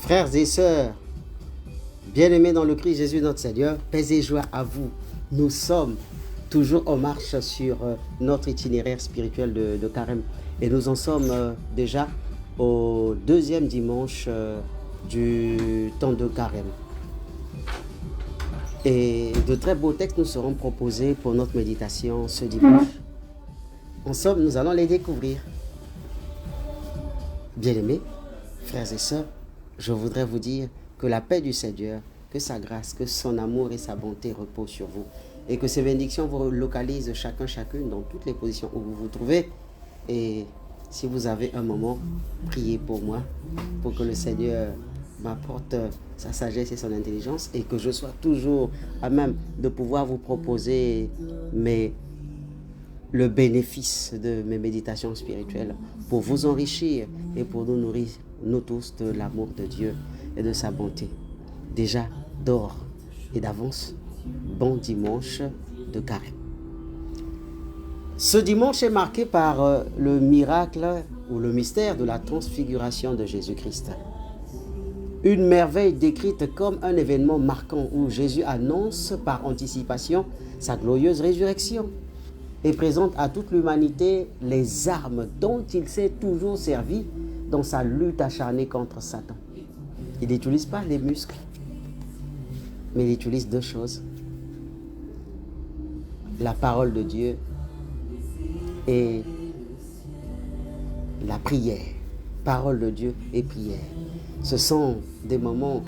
Frères et sœurs, bien-aimés dans le Christ Jésus notre Seigneur, paix et joie à vous. Nous sommes toujours en marche sur notre itinéraire spirituel de Carême. Et nous en sommes déjà au deuxième dimanche du temps de Carême. Et de très beaux textes nous seront proposés pour notre méditation ce dimanche. En somme, nous allons les découvrir. Bien-aimés, frères et sœurs, je voudrais vous dire que la paix du Seigneur, que sa grâce, que son amour et sa bonté reposent sur vous. Et que ces bénédictions vous localisent chacune dans toutes les positions où vous vous trouvez. Et si vous avez un moment, priez pour moi, pour que le Seigneur m'apporte sa sagesse et son intelligence et que je sois toujours à même de pouvoir vous proposer le bénéfice de mes méditations spirituelles pour vous enrichir et pour nous nourrir, nous tous, de l'amour de Dieu et de sa bonté. Déjà, d'or et d'avance, bon dimanche de Carême. Ce dimanche est marqué par le miracle ou le mystère de la transfiguration de Jésus-Christ. Une merveille décrite comme un événement marquant où Jésus annonce par anticipation sa glorieuse résurrection et présente à toute l'humanité les armes dont il s'est toujours servi dans sa lutte acharnée contre Satan. Il n'utilise pas les muscles, mais il utilise deux choses. La parole de Dieu et la prière. Parole de Dieu et prière. Ce sont des moments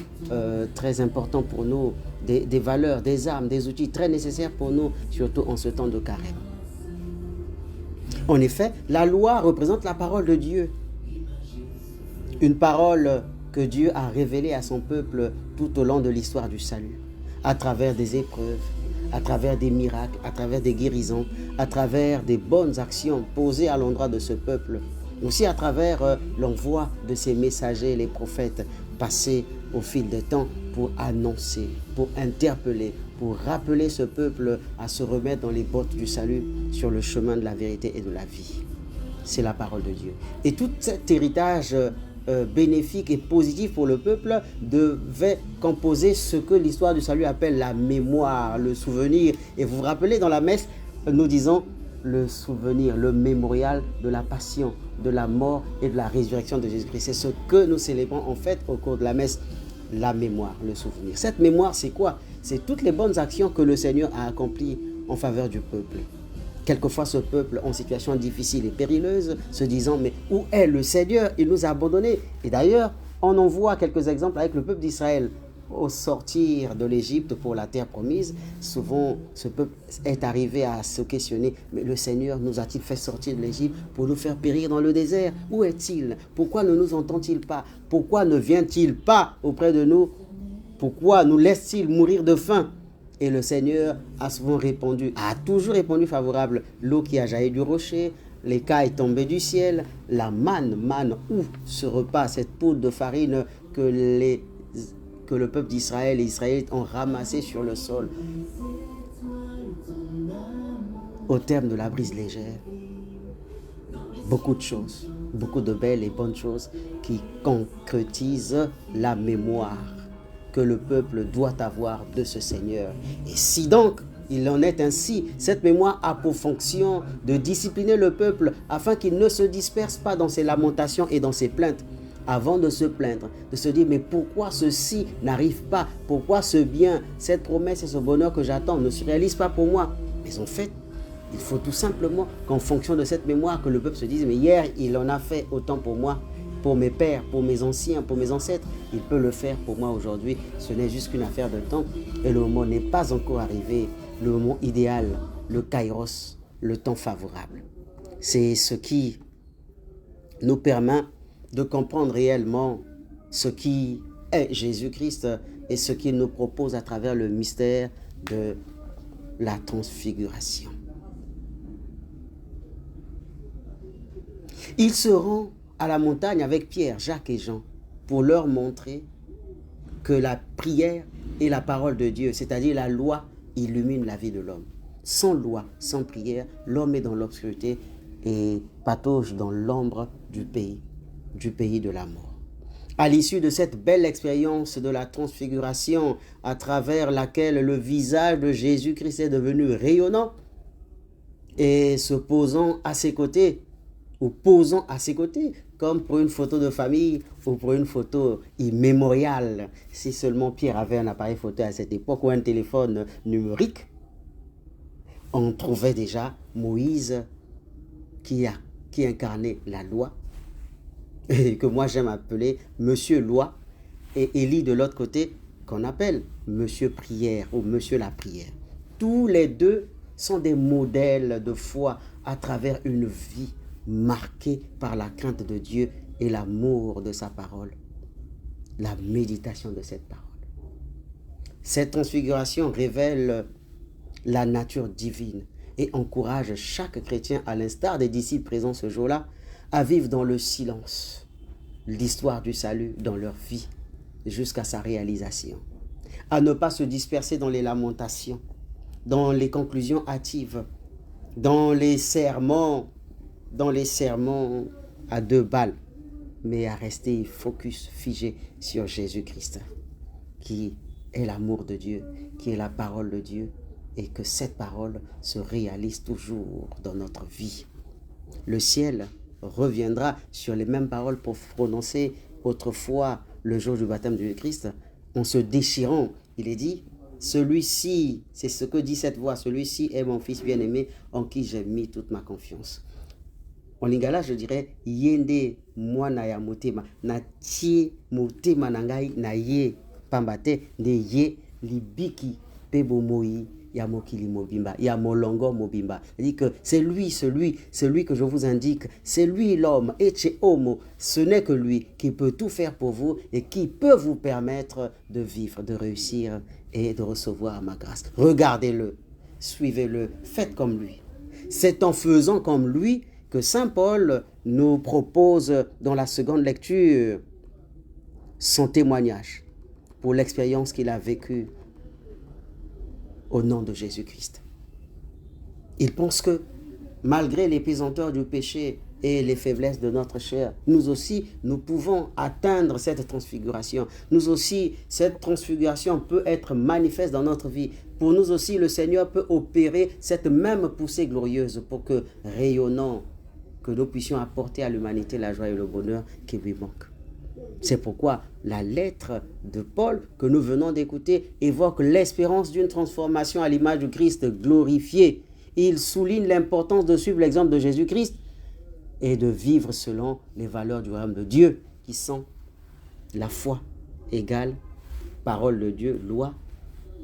très importants pour nous, des valeurs, des armes, des outils très nécessaires pour nous, surtout en ce temps de Carême. En effet, la loi représente la parole de Dieu. Une parole que Dieu a révélée à son peuple tout au long de l'histoire du salut, à travers des épreuves, à travers des miracles, à travers des guérisons, à travers des bonnes actions posées à l'endroit de ce peuple, aussi à travers l'envoi de ces messagers, les prophètes, passés au fil des temps pour annoncer, pour interpeller, pour rappeler ce peuple à se remettre dans les bottes du salut sur le chemin de la vérité et de la vie. C'est la parole de Dieu. Et tout cet héritage bénéfique et positif pour le peuple devait composer ce que l'histoire du salut appelle la mémoire, le souvenir. Et vous vous rappelez, dans la messe, nous disons le souvenir, le mémorial de la passion, de la mort et de la résurrection de Jésus-Christ. C'est ce que nous célébrons en fait au cours de la messe, la mémoire, le souvenir. Cette mémoire, c'est quoi? C'est toutes les bonnes actions que le Seigneur a accomplies en faveur du peuple. Quelquefois, ce peuple en situation difficile et périleuse, se disant, mais où est le Seigneur? Il nous a abandonnés. Et d'ailleurs, on en voit quelques exemples avec le peuple d'Israël. Au sortir de l'Égypte pour la terre promise, souvent ce peuple est arrivé à se questionner, mais le Seigneur nous a-t-il fait sortir de l'Égypte pour nous faire périr dans le désert? Où est-il? Pourquoi ne nous entend-il pas? Pourquoi ne vient-il pas auprès de nous? Pourquoi nous laisse-t-il mourir de faim? Et le Seigneur a souvent répondu, a toujours répondu favorable. L'eau qui a jailli du rocher, les cailles tombées du ciel, la manne où ce repas, cette poudre de farine que le peuple d'Israël et Israël ont ramassé sur le sol au terme de la brise légère. Beaucoup de choses, beaucoup de belles et bonnes choses qui concrétisent la mémoire que le peuple doit avoir de ce Seigneur. Et si donc il en est ainsi, cette mémoire a pour fonction de discipliner le peuple afin qu'il ne se disperse pas dans ses lamentations et dans ses plaintes. Avant de se plaindre, de se dire, mais pourquoi ceci n'arrive pas? Pourquoi ce bien, cette promesse et ce bonheur que j'attends ne se réalisent pas pour moi? Mais en fait, il faut tout simplement qu'en fonction de cette mémoire, que le peuple se dise, mais hier, il en a fait autant pour moi, pour mes pères, pour mes anciens, pour mes ancêtres. Il peut le faire pour moi aujourd'hui. Ce n'est juste qu'une affaire de temps. Et le moment n'est pas encore arrivé. Le moment idéal, le kairos, le temps favorable. C'est ce qui nous permet de comprendre réellement ce qui est Jésus-Christ et ce qu'il nous propose à travers le mystère de la transfiguration. Il se rend à la montagne avec Pierre, Jacques et Jean pour leur montrer que la prière et la parole de Dieu, c'est-à-dire la loi, illumine la vie de l'homme. Sans loi, sans prière, l'homme est dans l'obscurité et patauge dans l'ombre du pays de la mort. À l'issue de cette belle expérience de la transfiguration, à travers laquelle le visage de Jésus-Christ est devenu rayonnant, et se posant à ses côtés, ou posant à ses côtés, comme pour une photo de famille ou pour une photo immémoriale. Si seulement Pierre avait un appareil photo à cette époque ou un téléphone numérique, on trouvait déjà Moïse qui incarnait la loi, et que moi j'aime appeler Monsieur Loi, et Élie de l'autre côté, qu'on appelle Monsieur Prière ou Monsieur la Prière. Tous les deux sont des modèles de foi à travers une vie marquée par la crainte de Dieu et l'amour de sa parole, la méditation de cette parole. Cette transfiguration révèle la nature divine et encourage chaque chrétien, à l'instar des disciples présents ce jour-là, à vivre dans le silence l'histoire du salut dans leur vie jusqu'à sa réalisation, à ne pas se disperser dans les lamentations, dans les conclusions hâtives, dans les sermons à 2 balles, mais à rester focus, figé sur Jésus-Christ, qui est l'amour de Dieu, qui est la parole de Dieu, et que cette parole se réalise toujours dans notre vie. Le ciel reviendra sur les mêmes paroles pour prononcer autrefois le jour du baptême de Jésus-Christ, en se déchirant. Il est dit, celui-ci, c'est ce que dit cette voix, celui-ci est mon fils bien-aimé en qui j'ai mis toute ma confiance. En lingala, je dirais, yende mwana ya motema, na tie motema nangai na ye pambate, de ye libiki pebo moi ya mokili mobimba, ya molongo mobimba. Il dit que c'est lui, celui que je vous indique, c'est lui l'homme, eche homo, ce n'est que lui qui peut tout faire pour vous et qui peut vous permettre de vivre, de réussir et de recevoir ma grâce. Regardez-le, suivez-le, faites comme lui. C'est en faisant comme lui que Saint Paul nous propose dans la seconde lecture son témoignage pour l'expérience qu'il a vécue au nom de Jésus-Christ. Il pense que malgré les pesanteurs du péché et les faiblesses de notre chair, nous aussi, nous pouvons atteindre cette transfiguration. Nous aussi, cette transfiguration peut être manifeste dans notre vie. Pour nous aussi, le Seigneur peut opérer cette même poussée glorieuse pour que, rayonnant, que nous puissions apporter à l'humanité la joie et le bonheur qui lui manquent. C'est pourquoi la lettre de Paul que nous venons d'écouter évoque l'espérance d'une transformation à l'image du Christ glorifié. Il souligne l'importance de suivre l'exemple de Jésus-Christ et de vivre selon les valeurs du royaume de Dieu qui sont la foi égale, parole de Dieu, loi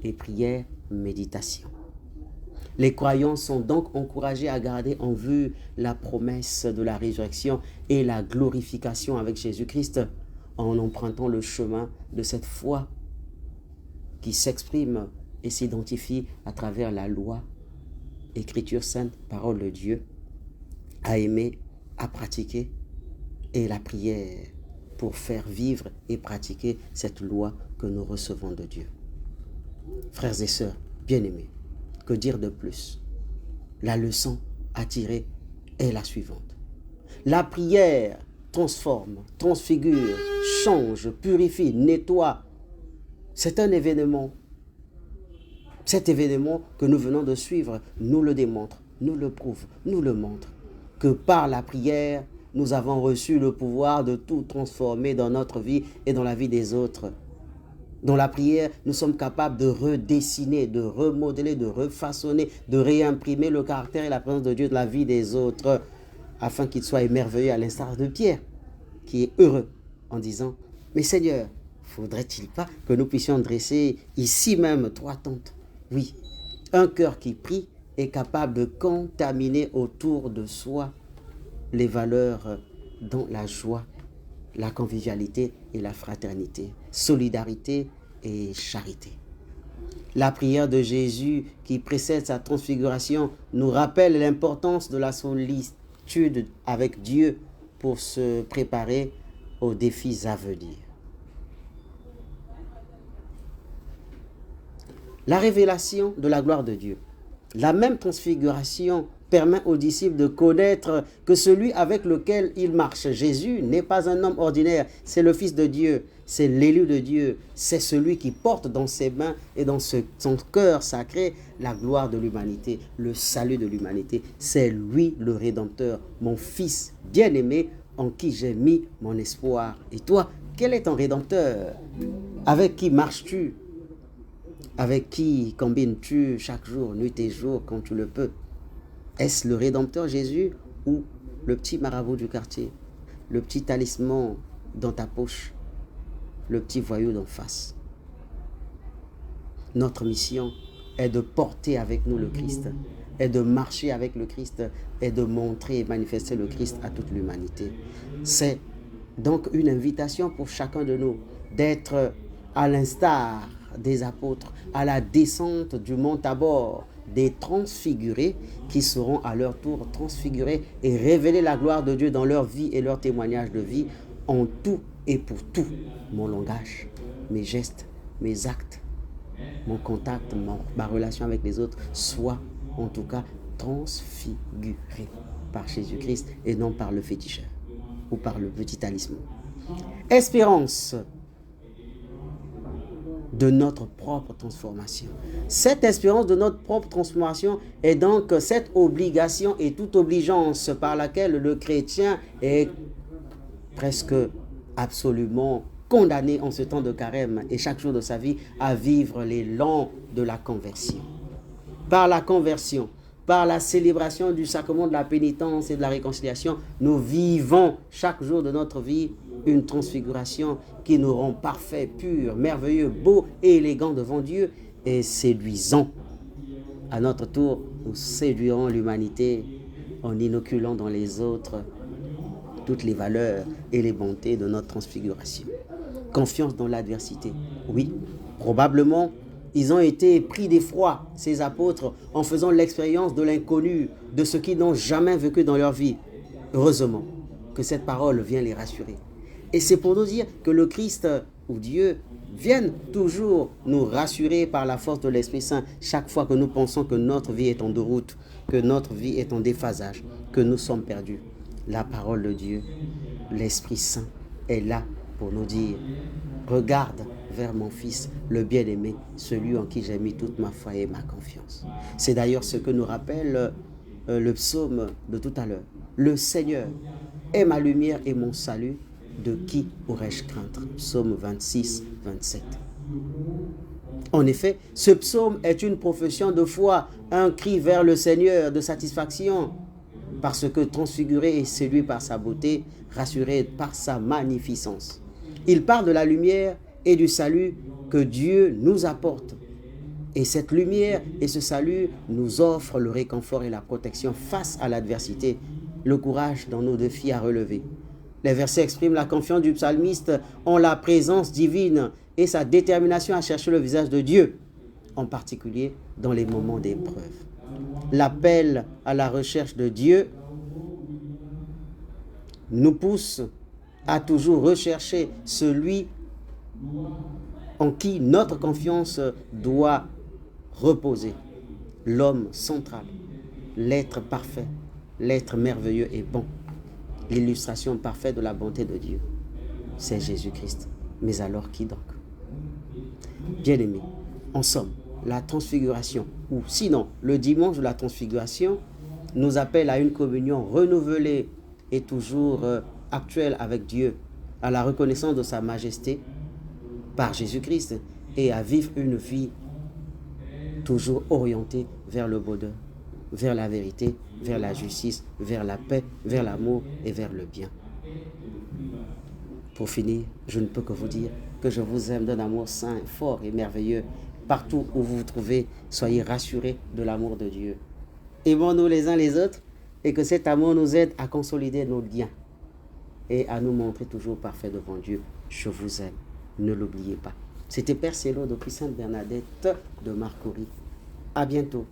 et prière, méditation. Les croyants sont donc encouragés à garder en vue la promesse de la résurrection et la glorification avec Jésus-Christ en empruntant le chemin de cette foi qui s'exprime et s'identifie à travers la loi, Écriture sainte, parole de Dieu, à aimer, à pratiquer, et la prière pour faire vivre et pratiquer cette loi que nous recevons de Dieu. Frères et sœurs, bien-aimés, que dire de plus? La leçon à tirer est la suivante. La prière transforme, transfigure, change, purifie, nettoie. C'est un événement. Cet événement que nous venons de suivre nous le démontre, nous le prouve, nous le montre. Que par la prière, nous avons reçu le pouvoir de tout transformer dans notre vie et dans la vie des autres. Dans la prière, nous sommes capables de redessiner, de remodeler, de refaçonner, de réimprimer le caractère et la présence de Dieu dans la vie des autres, afin qu'ils soient émerveillés à l'instar de Pierre, qui est heureux en disant « Mais Seigneur, faudrait-il pas que nous puissions dresser ici même 3 tentes ?» Oui, un cœur qui prie est capable de contaminer autour de soi les valeurs dont la joie, la convivialité et la fraternité, solidarité et charité. La prière de Jésus qui précède sa transfiguration nous rappelle l'importance de la solitude avec Dieu pour se préparer aux défis à venir. La révélation de la gloire de Dieu. La même transfiguration permet aux disciples de connaître que celui avec lequel ils marchent, Jésus, n'est pas un homme ordinaire, c'est le Fils de Dieu, c'est l'élu de Dieu, c'est celui qui porte dans ses mains et dans son cœur sacré la gloire de l'humanité, le salut de l'humanité. C'est lui le Rédempteur, mon Fils bien-aimé en qui j'ai mis mon espoir. Et toi, quel est ton Rédempteur? Avec qui marches-tu? Avec qui combines-tu chaque jour, nuit et jour, quand tu le peux? Est-ce le Rédempteur Jésus ou le petit marabout du quartier, le petit talisman dans ta poche, le petit voyou d'en face? Notre mission est de porter avec nous le Christ, est de marcher avec le Christ, est de montrer et manifester le Christ à toute l'humanité. C'est donc une invitation pour chacun de nous d'être à l'instar des apôtres, à la descente du mont Tabor, des transfigurés qui seront à leur tour transfigurés et révéler la gloire de Dieu dans leur vie et leur témoignage de vie en tout et pour tout. Mon langage, mes gestes, mes actes, mon contact, ma relation avec les autres soient en tout cas transfigurés par Jésus-Christ et non par le féticheur ou par le petit talisman. Espérance de notre propre transformation. Cette espérance de notre propre transformation est donc cette obligation et toute obligeance par laquelle le chrétien est presque absolument condamné en ce temps de carême et chaque jour de sa vie à vivre l'élan de la conversion. Par la conversion, par la célébration du sacrement de la pénitence et de la réconciliation, nous vivons chaque jour de notre vie une transfiguration qui nous rend parfaits, purs, merveilleux, beaux et élégants devant Dieu et séduisants. À notre tour, nous séduirons l'humanité en inoculant dans les autres toutes les valeurs et les bontés de notre transfiguration. Confiance dans l'adversité. Oui, probablement, ils ont été pris d'effroi, ces apôtres, en faisant l'expérience de l'inconnu, de ce qu'ils n'ont jamais vécu dans leur vie. Heureusement que cette parole vient les rassurer. Et c'est pour nous dire que le Christ ou Dieu vienne toujours nous rassurer par la force de l'Esprit Saint chaque fois que nous pensons que notre vie est en déroute, que notre vie est en déphasage, que nous sommes perdus. La parole de Dieu, l'Esprit Saint est là pour nous dire « Regarde vers mon Fils, le bien-aimé, celui en qui j'ai mis toute ma foi et ma confiance. » C'est d'ailleurs ce que nous rappelle le psaume de tout à l'heure. « Le Seigneur est ma lumière et mon salut, de qui aurais-je craindre » Psaume 26, 27. En effet, ce psaume est une profession de foi, un cri vers le Seigneur de satisfaction, parce que transfiguré et séduit par sa beauté, rassuré par sa magnificence. Il parle de la lumière et du salut que Dieu nous apporte. Et cette lumière et ce salut nous offrent le réconfort et la protection face à l'adversité, le courage dans nos défis à relever. Les versets expriment la confiance du psalmiste en la présence divine et sa détermination à chercher le visage de Dieu, en particulier dans les moments d'épreuve. L'appel à la recherche de Dieu nous pousse à toujours rechercher celui en qui notre confiance doit reposer, l'homme central, l'être parfait, l'être merveilleux et bon, l'illustration parfaite de la bonté de Dieu. C'est Jésus-Christ. Mais alors qui donc? Bien-aimés, en somme, la transfiguration, ou sinon le dimanche de la transfiguration, nous appelle à une communion renouvelée et toujours actuelle avec Dieu, à la reconnaissance de sa majesté par Jésus-Christ et à vivre une vie toujours orientée vers le bonheur, vers la vérité, vers la justice, vers la paix, vers l'amour et vers le bien. Pour finir, je ne peux que vous dire que je vous aime d'un amour saint, fort et merveilleux. Partout où vous vous trouvez, soyez rassurés de l'amour de Dieu. Aimons-nous les uns les autres et que cet amour nous aide à consolider nos liens et à nous montrer toujours parfaits devant Dieu. Je vous aime, ne l'oubliez pas. C'était Père Célo depuis Sainte Bernadette de Marcory. À bientôt.